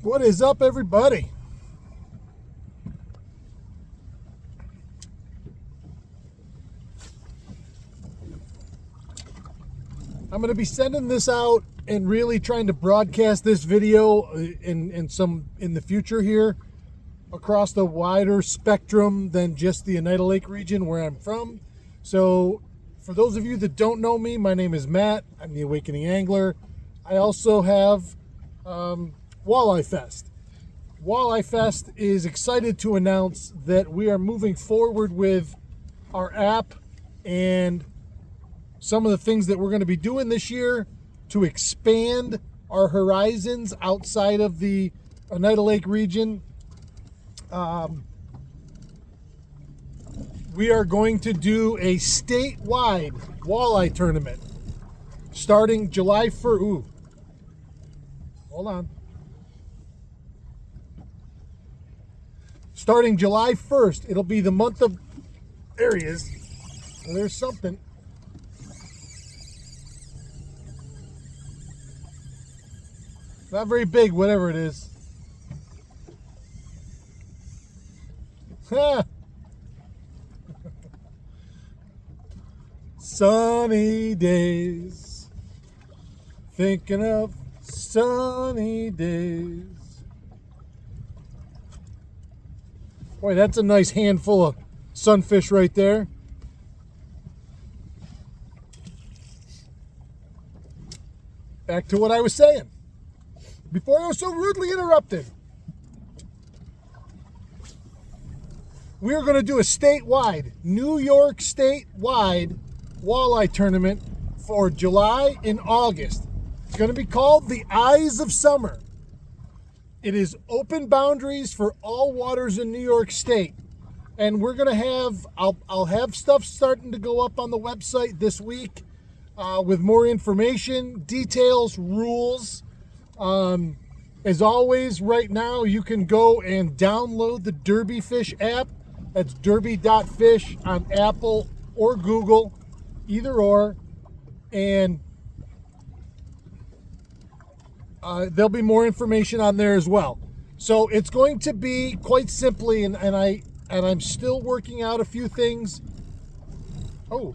What is up, everybody? I'm going to be sending this out and really trying to broadcast this video in the future here across the wider spectrum than just the Oneida Lake region where I'm from. So for those of you that don't know me, my name is Matt. I'm the Awakening Angler. I also have Walleyefest. Walleyefest is excited to announce that we are moving forward with our app and some of the things that we're going to be doing this year to expand our horizons outside of the Oneida Lake region. We are going to do a statewide walleye tournament starting July 1st. Ooh, hold on. Starting July 1st, it'll be the month of, there he is. Well, there's something. Not very big, whatever it is. Sunny days. Thinking of sunny days. Boy, that's a nice handful of sunfish right there. Back to what I was saying before I was so rudely interrupted. We are going to do a statewide, New York statewide walleye tournament for July and August. It's going to be called the Eyes of Summer. It is open boundaries for all waters in New York State. And we're going to have, I'll have stuff starting to go up on the website this week with more information, details, rules. As always, right now, you can go and download the Derby Fish app. That's derby.fish on Apple or Google, either or. And there'll be more information on there as well. So it's going to be quite simply, and I'm still working out a few things. Oh.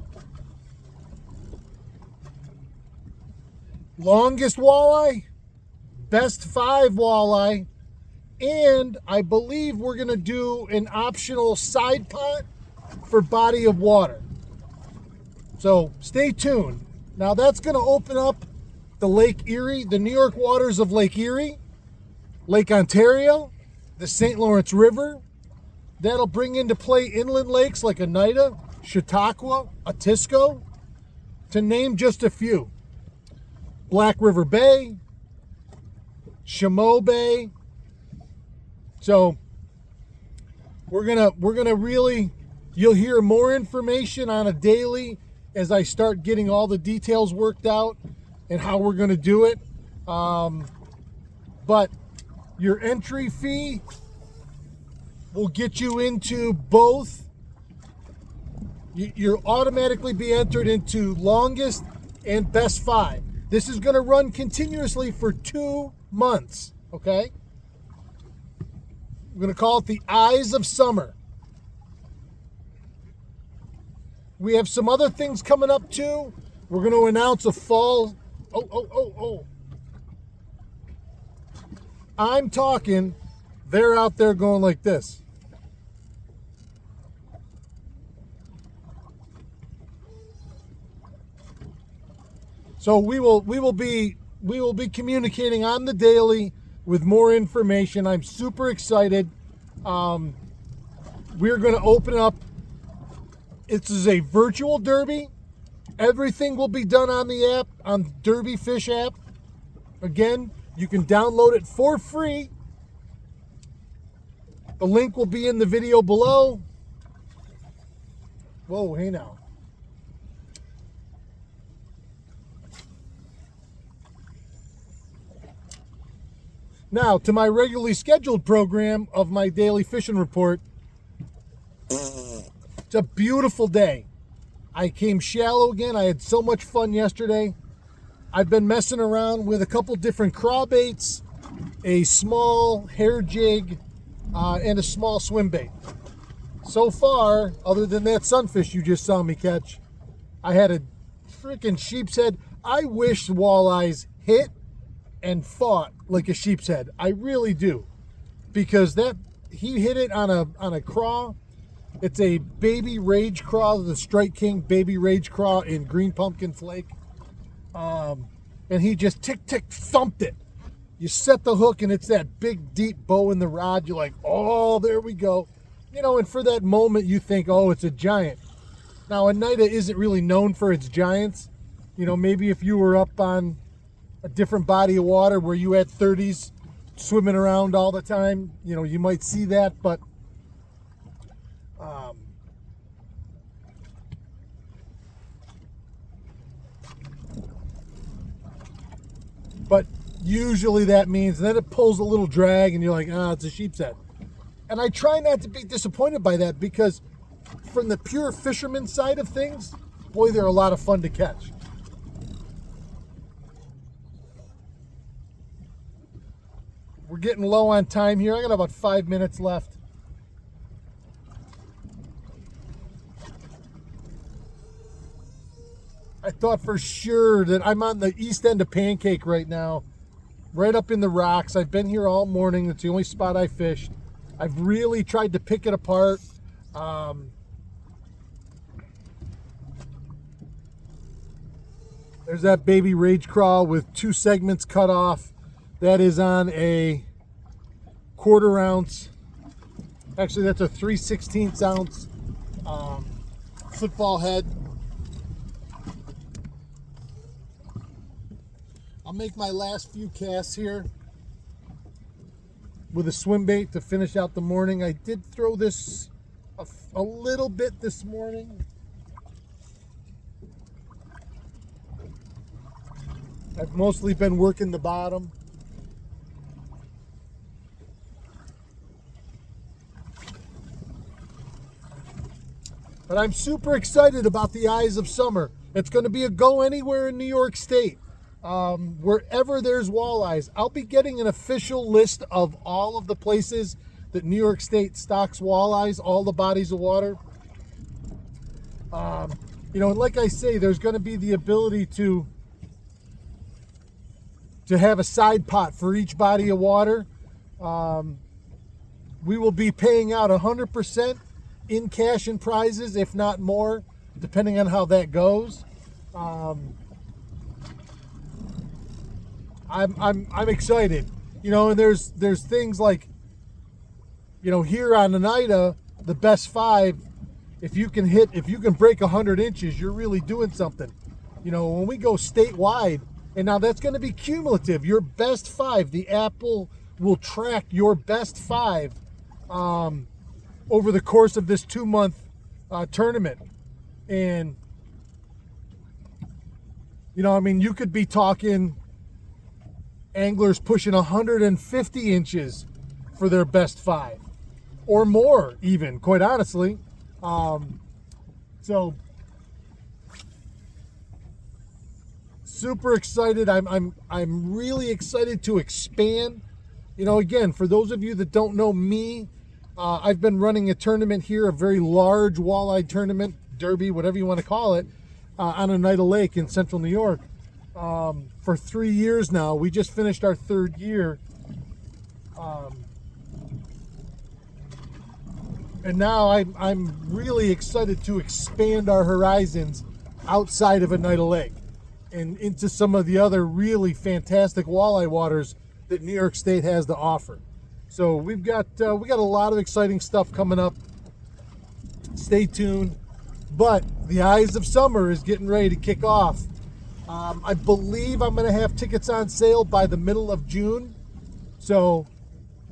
Longest walleye, best 5 walleye, and I believe we're going to do an optional side pot for body of water. So stay tuned. Now that's going to open up the Lake Erie, the New York waters of Lake Erie, Lake Ontario, the St. Lawrence River. That'll bring into play inland lakes like Oneida, Chautauqua, Otisco, to name just a few. Black River Bay, Chameau Bay. So we're gonna really, you'll hear more information on a daily as I start getting all the details worked out and how we're going to do it. But your entry fee will get you into both. You'll automatically be entered into longest and best 5. This is going to run continuously for 2 months, okay? We're going to call it the Eyes of Summer. We have some other things coming up too. We're going to announce a fall. Oh. I'm talking, they're out there going like this. So we will be communicating on the daily with more information. I'm super excited. We're going to open up. This is a virtual derby. Everything will be done on the app, on Derby Fish app. Again, you can download it for free. The link will be in the video below. Whoa, hey now. Now, to my regularly scheduled program of my daily fishing report. It's a beautiful day. I came shallow again. I had so much fun yesterday. I've been messing around with a couple different craw baits. a small hair jig, and a small swim bait. So far, other than that sunfish you just saw me catch, I had a freaking sheep's head. I wish walleyes hit and fought like a sheep's head. I really do, because that he hit it on a craw. It's a baby rage craw, the Strike King baby rage craw in green pumpkin flake, and he just tick thumped it. You set the hook and it's that big deep bow in the rod. You're like, oh, there we go. You know, and for that moment you think, oh, it's a giant. Now, Oneida isn't really known for its giants. You know, maybe if you were up on a different body of water where you had 30s swimming around all the time, you know, you might see that, but usually that means then it pulls a little drag and you're like, ah, it's a sheep's head. And I try not to be disappointed by that, because from the pure fisherman side of things, boy, they're a lot of fun to catch. We're getting low on time here. I got about 5 minutes left. I thought for sure that I'm on the east end of Pancake right now, right up in the rocks. I've been here all morning. It's the only spot I fished. I've really tried to pick it apart. There's that baby rage craw with 2 segments cut off. That is on a 1/4 ounce. Actually, that's a 3/16 ounce football head. I'll make my last few casts here with a swim bait to finish out the morning. I did throw this a little bit this morning. I've mostly been working the bottom. But I'm super excited about the Eyes of Summer. It's going to be a go anywhere in New York State. Wherever there's walleyes, I'll be getting an official list of all of the places that New York State stocks walleyes, all the bodies of water. You know, and like I say, there's going to be the ability to have a side pot for each body of water. We will be paying out 100% in cash and prizes, if not more, depending on how that goes. I'm excited, you know, and there's things like, you know, here on Oneida, the best 5, if you can break 100 inches, you're really doing something. You know, when we go statewide, and now that's going to be cumulative, your best 5, the Apple will track your best 5 over the course of this 2-month tournament. And, you know, I mean, you could be talking anglers pushing 150 inches for their best 5 or more, even, quite honestly. So super excited. I'm really excited to expand. You know, again, for those of you that don't know me, I've been running a tournament here, a very large walleye tournament, derby, whatever you want to call it, on Oneida Lake in central New York. For 3 years now. We just finished our 3rd year. And now I'm really excited to expand our horizons outside of Oneida Lake and into some of the other really fantastic walleye waters that New York State has to offer. So we got a lot of exciting stuff coming up. Stay tuned. But the Eyes of Summer is getting ready to kick off. I believe I'm going to have tickets on sale by the middle of June. So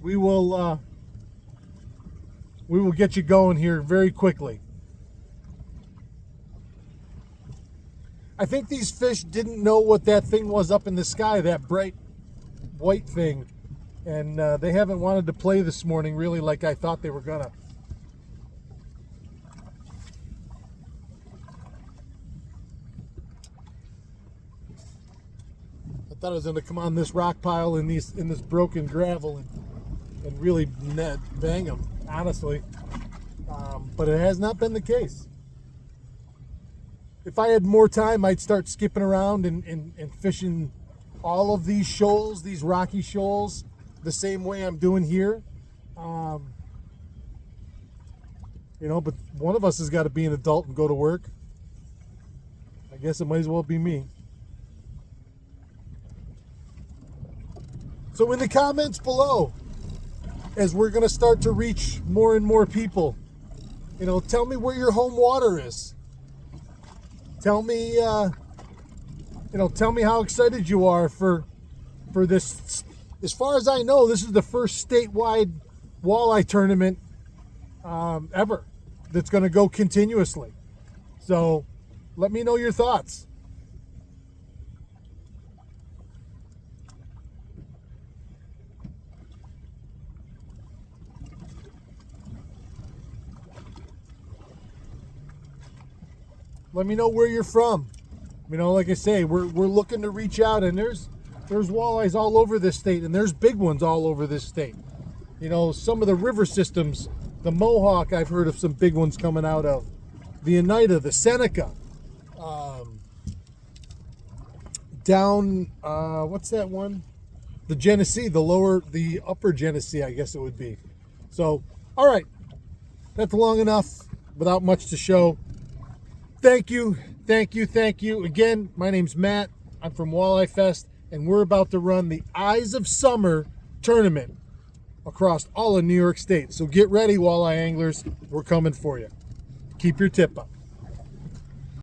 we will get you going here very quickly. I think these fish didn't know what that thing was up in the sky, that bright white thing. And they haven't wanted to play this morning really like I thought they were gonna. Thought I was going to come on this rock pile in this broken gravel and really bang them, honestly. But it has not been the case. If I had more time, I'd start skipping around and fishing all of these shoals, these rocky shoals, the same way I'm doing here. You know, but one of us has got to be an adult and go to work. I guess it might as well be me. So in the comments below, as we're going to start to reach more and more people, you know, tell me where your home water is. Tell me, tell me how excited you are for this. As far as I know, this is the first statewide walleye tournament ever that's going to go continuously. So let me know your thoughts. Let me know where you're from. You know, like I say, we're looking to reach out, and there's walleyes all over this state, and there's big ones all over this state. You know, some of the river systems, the Mohawk, I've heard of some big ones coming out of. The Oneida, the Seneca. Down, what's that one? The Genesee, the upper Genesee, I guess it would be. So, all right. That's long enough without much to show. Thank you. Again, my name's Matt. I'm from Walleyefest, and we're about to run the Eyes of Summer tournament across all of New York State. So get ready, walleye anglers. We're coming for you. Keep your tip up.